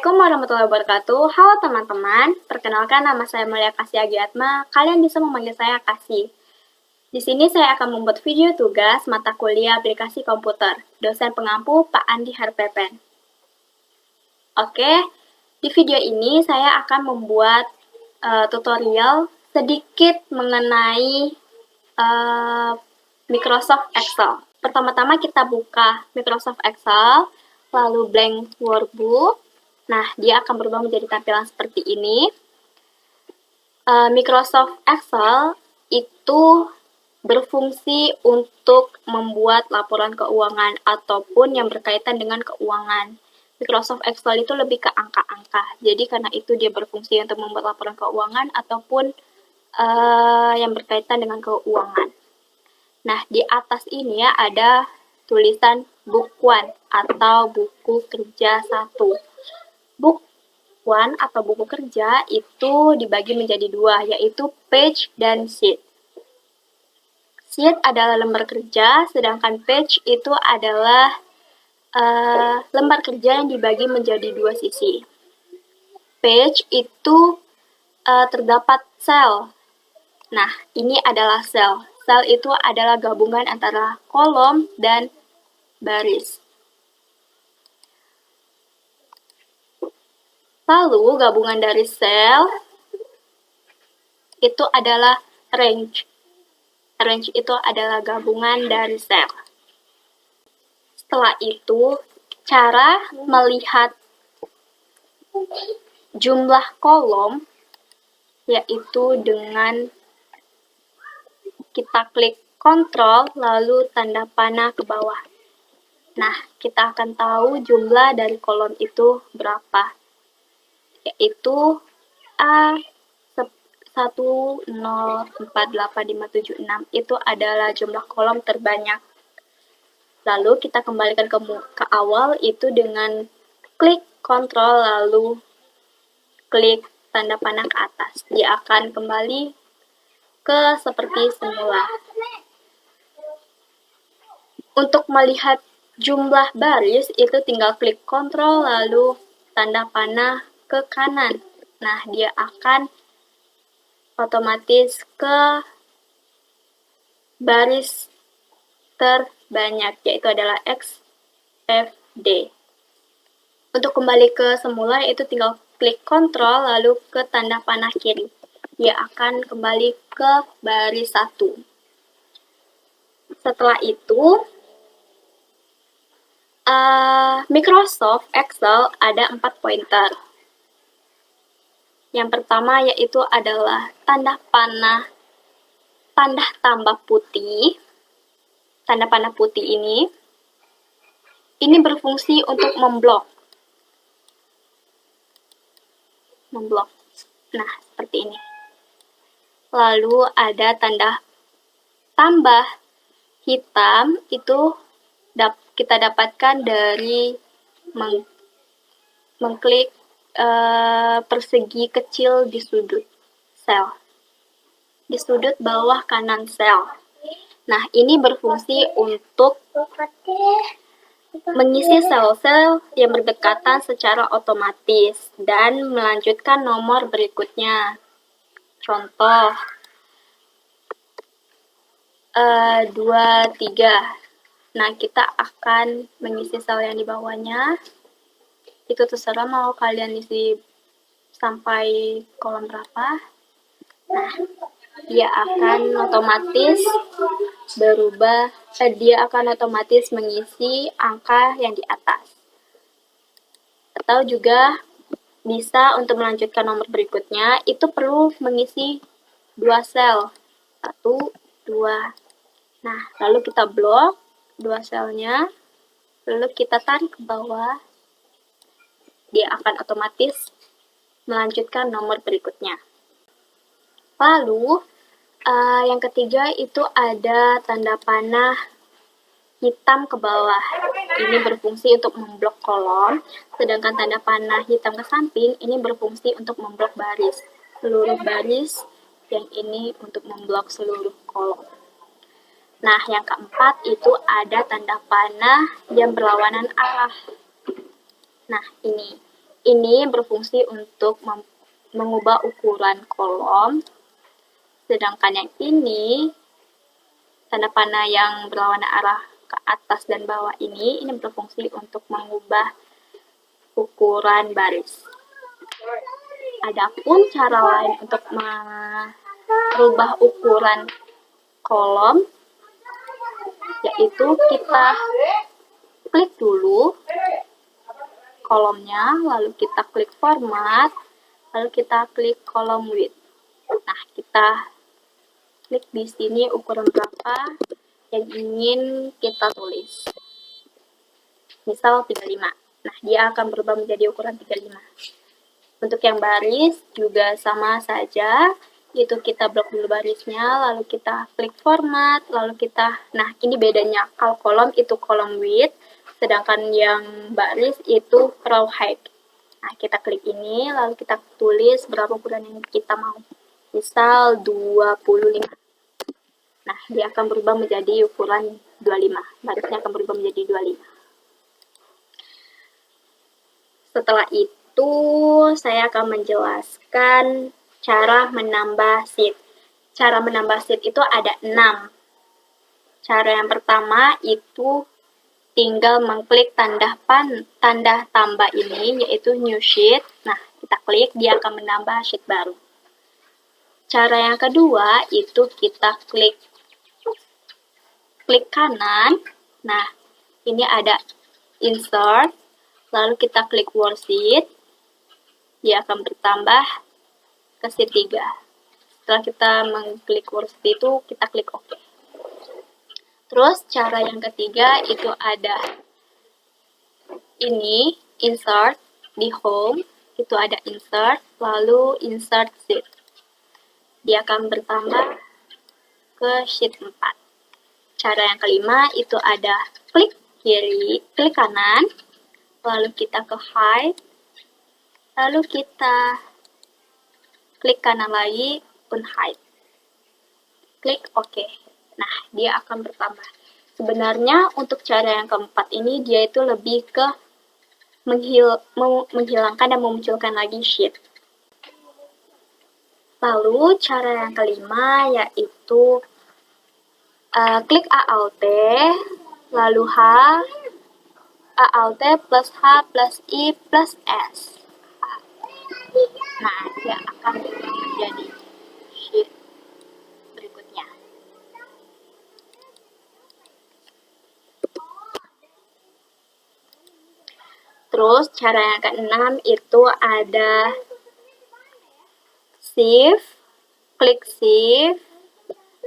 Assalamualaikum warahmatullahi wabarakatuh. Halo teman-teman, perkenalkan nama saya Mulia Kasih Agiatma. Kalian bisa memanggil saya Kasih. Di sini saya akan membuat video tugas mata kuliah aplikasi komputer. Dosen pengampu Pak Andi Harpepen. Oke, di video ini saya akan membuat tutorial sedikit mengenai Microsoft Excel. Pertama-tama kita buka Microsoft Excel, lalu blank workbook. Nah, dia akan berubah menjadi tampilan seperti ini. Microsoft Excel itu berfungsi untuk membuat laporan keuangan ataupun yang berkaitan dengan keuangan. Microsoft Excel itu lebih ke angka-angka. Jadi karena itu dia berfungsi untuk membuat laporan keuangan ataupun yang berkaitan dengan keuangan. Nah, di atas ini ya ada tulisan Book 1 atau buku kerja 1. Book 1 atau buku kerja itu dibagi menjadi dua, yaitu page dan sheet. Sheet adalah lembar kerja, sedangkan page itu adalah lembar kerja yang dibagi menjadi dua sisi. Page itu terdapat sel. Nah, ini adalah sel. Sel itu adalah gabungan antara kolom dan baris. Lalu, gabungan dari sel itu adalah range. Range itu adalah gabungan dari sel. Setelah itu, cara melihat jumlah kolom yaitu dengan kita klik kontrol lalu tanda panah ke bawah. Nah, kita akan tahu jumlah dari kolom itu berapa. Yaitu A104857 itu adalah jumlah kolom terbanyak. Lalu kita kembalikan ke awal itu dengan klik kontrol lalu klik tanda panah ke atas. Dia akan kembali ke seperti semula. Untuk melihat jumlah baris itu tinggal klik kontrol lalu tanda panah ke kanan. Nah, dia akan otomatis ke baris terbanyak, yaitu adalah XFD. Untuk kembali ke semula, itu tinggal klik kontrol lalu ke tanda panah kiri. Dia akan kembali ke baris 1. Setelah itu, Microsoft Excel ada 4 pointer. Yang pertama yaitu adalah tanda panah tambah putih. Tanda panah putih ini berfungsi untuk memblok. Nah, seperti ini. Lalu ada tanda tambah hitam, itu kita dapatkan dari mengklik persegi kecil di sudut sel. Di sudut bawah kanan sel. Nah, ini berfungsi untuk mengisi sel-sel yang berdekatan secara otomatis dan melanjutkan nomor berikutnya. Contoh 2, 3. Nah, kita akan mengisi sel yang di bawahnya. Itu terserah mau kalian isi sampai kolom berapa. Nah, dia akan otomatis mengisi angka yang di atas. Atau juga bisa untuk melanjutkan nomor berikutnya, itu perlu mengisi 2 sel. 1, 2. Nah, lalu kita blok 2 selnya, lalu kita tarik ke bawah, dia akan otomatis melanjutkan nomor berikutnya. Lalu, yang ketiga itu ada tanda panah hitam ke bawah. Ini berfungsi untuk memblok kolom, sedangkan tanda panah hitam ke samping ini berfungsi untuk memblok baris. Seluruh baris yang ini untuk memblok seluruh kolom. Nah, yang keempat itu ada tanda panah yang berlawanan arah. Nah, ini ini berfungsi untuk mengubah ukuran kolom, sedangkan yang ini, tanda panah yang berlawanan arah ke atas dan bawah ini berfungsi untuk mengubah ukuran baris. Adapun cara lain untuk merubah ukuran kolom, yaitu kita klik dulu kolomnya, lalu kita klik format, lalu kita klik kolom width. Nah, kita klik di sini ukuran berapa yang ingin kita tulis. Misal 35. Nah, dia akan berubah menjadi ukuran 35. Untuk yang baris juga sama saja, itu kita blok dulu barisnya, lalu kita klik format, lalu kita, nah ini bedanya, kalau kolom itu kolom width, sedangkan yang baris itu row height. Nah, kita klik ini, lalu kita tulis berapa ukuran yang kita mau. Misal 25. Nah, dia akan berubah menjadi ukuran 25. Barisnya akan berubah menjadi 25. Setelah itu, saya akan menjelaskan cara menambah sheet. Cara menambah sheet itu ada 6. Cara yang pertama itu tinggal mengklik tanda tambah ini, yaitu new sheet. Nah, kita klik, dia akan menambah sheet baru. Cara yang kedua itu kita klik kanan. Nah, ini ada insert, lalu kita klik worksheet, dia akan bertambah ke sheet 3. Setelah kita mengklik worksheet itu, kita klik OK. Terus cara yang ketiga itu ada ini, insert di home, itu ada insert, lalu insert sheet. Dia akan bertambah ke sheet 4. Cara yang kelima itu ada klik kanan, lalu kita ke hide, lalu kita klik kanan lagi, unhide. Klik OK. Nah, dia akan bertambah. Sebenarnya untuk cara yang keempat ini, dia itu lebih ke menghilangkan dan memunculkan lagi sheet. Lalu cara yang kelima yaitu klik Alt, lalu H, Alt plus H plus I plus S. Nah, dia akan berubah menjadi sheet berikutnya. Terus cara yang keenam itu ada shift, klik shift,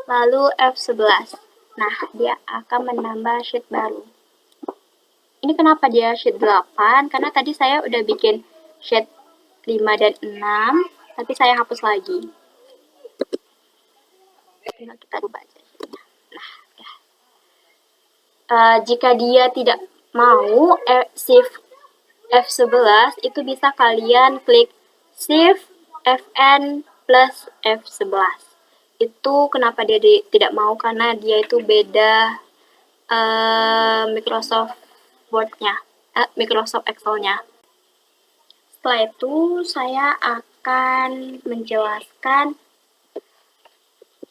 lalu F11. Nah, dia akan menambah sheet baru. Ini kenapa dia sheet 8? Karena tadi saya udah bikin sheet 5 dan 6, tapi saya hapus lagi. Tinggal kita rubah aja. Nah, ya. Jika dia tidak mau shift F11, itu bisa kalian klik shift Fn plus F11. Itu kenapa dia tidak mau, karena dia itu beda Microsoft Word-nya, Microsoft Excel-nya. Setelah itu, saya akan menjelaskan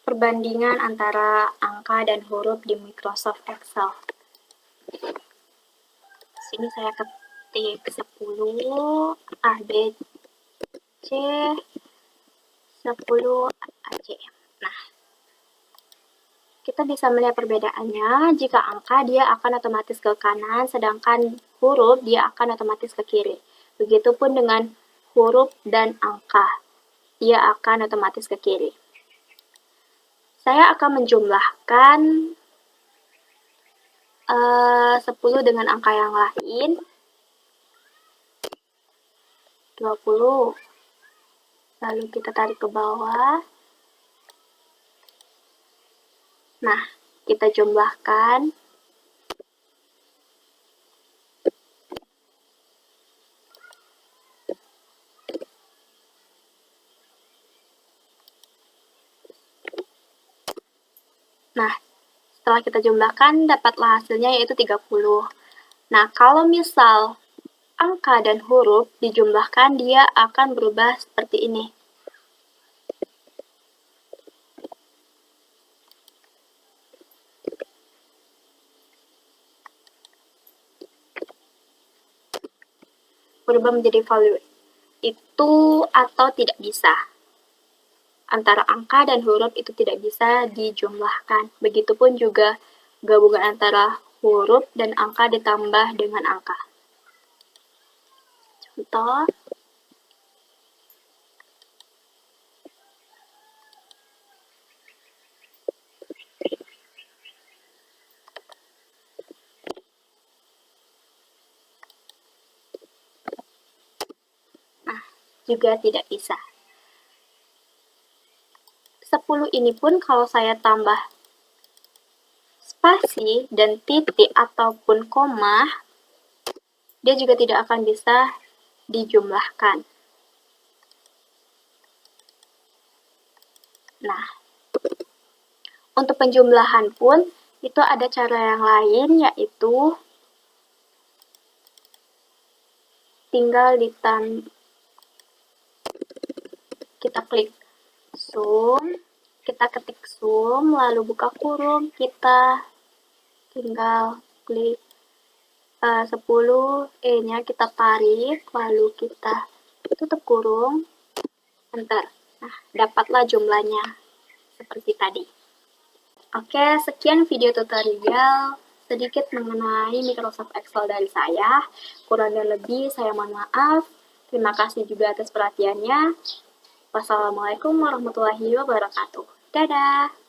perbandingan antara angka dan huruf di Microsoft Excel. Sini saya ketik 10 A, B, C, 10 AC. Nah, kita bisa melihat perbedaannya. Jika angka, dia akan otomatis ke kanan, sedangkan huruf, dia akan otomatis ke kiri. Begitupun dengan huruf dan angka, dia akan otomatis ke kiri. Saya akan menjumlahkan 10 dengan angka yang lain. 20. Lalu kita tarik ke bawah. Nah, kita jumlahkan. Nah, setelah kita jumlahkan, dapatlah hasilnya yaitu 30. Nah, kalau misal angka dan huruf dijumlahkan, dia akan berubah seperti ini. Berubah menjadi value. Itu atau tidak bisa. Antara angka dan huruf itu tidak bisa dijumlahkan. Begitupun juga gabungan antara huruf dan angka ditambah dengan angka. Contoh. Nah, juga tidak bisa. 10 ini pun kalau saya tambah spasi dan titik ataupun koma, dia juga tidak akan bisa dijumlahkan. Nah, untuk penjumlahan pun itu ada cara yang lain, yaitu tinggal kita klik sum, kita ketik sum, lalu buka kurung, kita tinggal klik 10 E-nya kita tarik, lalu kita tutup kurung, enter. Nah, dapatlah jumlahnya seperti tadi. Oke, sekian video tutorial sedikit mengenai Microsoft Excel dari saya. Kurang dan lebih saya mohon maaf. Terima kasih juga atas perhatiannya. Wassalamualaikum warahmatullahi wabarakatuh. Dadah!